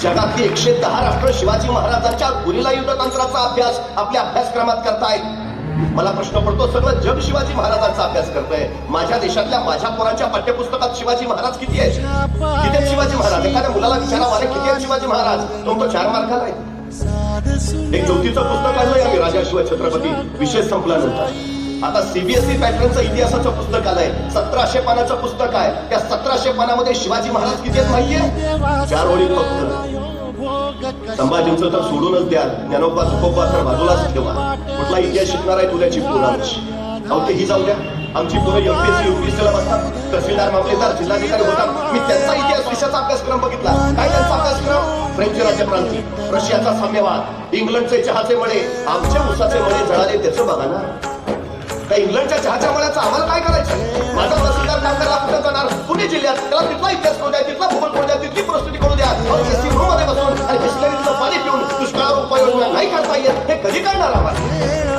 जगातली 110 राष्ट्र शिवाजी महाराजांच्या गुरिला युद्धतंत्राचा अभ्यास आपल्या अभ्यासक्रमात करतायत. मला प्रश्न पडतो, सगळं जग शिवाजी महाराजांचा अभ्यास करतंय, माझ्या देशातल्या माझ्या पोरांच्या पाठ्यपुस्तकात शिवाजी महाराज किती आहेत? किती आहेत शिवाजी महाराज? एखाद्या मुलाला विचारा, मला किती आहेत शिवाजी महाराज? तो 4 मार्काला आहे. एक ज्योतीचं पुस्तक आलंय आम्ही, राजा शिवाय छत्रपती, विषय संपल्यानंतर. आता सीबीएसई पॅटर्नचं इतिहासाचं पुस्तक आलंय, 1700 पानाचं पुस्तक आहे. त्या 1700 पानामध्ये शिवाजी महाराज किती आहेत माहितीये? 4 ओळी फक्त. संभाजींचं तर सोडूनच द्या, ज्ञानोबा तुकोबा तर बाजूलाच ठेवा. कुठला इतिहास शिकणार आहे तुझ्याची पोरांची? अहो तेही जाऊ द्या, आमची पोरं एमपीएससी युपीएससीला बसतात, तहसीलदार मामलेदार जिल्हाधिकारी होतात. मी त्यांचा इतिहास विषयाचा अभ्यासक्रम बघितला. काय त्यांचा अभ्यासक्रम? फ्रेंच राज्यक्रांती, रशियाचा साम्यवाद, इंग्लंडचे चहाचे मळे, आमचे उसाचे मळे जळाले त्याचं बघा ना. त्या इंग्लंडच्या चहाच्या मळ्याचं आम्हाला काय करायचं? माझा तहसीलदार काम करायला कुठे जाणार? पुणे जिल्ह्यात, त्याला तिथला इतिहास करू द्या, तिथला भूगोल करू द्या, तिथली परिस्थिती करू द्या. एसी रूम मध्ये बसून आणि बिस्लरीचं पाणी पिऊन दुष्काळावर उपाययोजना नाही करता येत, हे कधी करणार आम्हाला?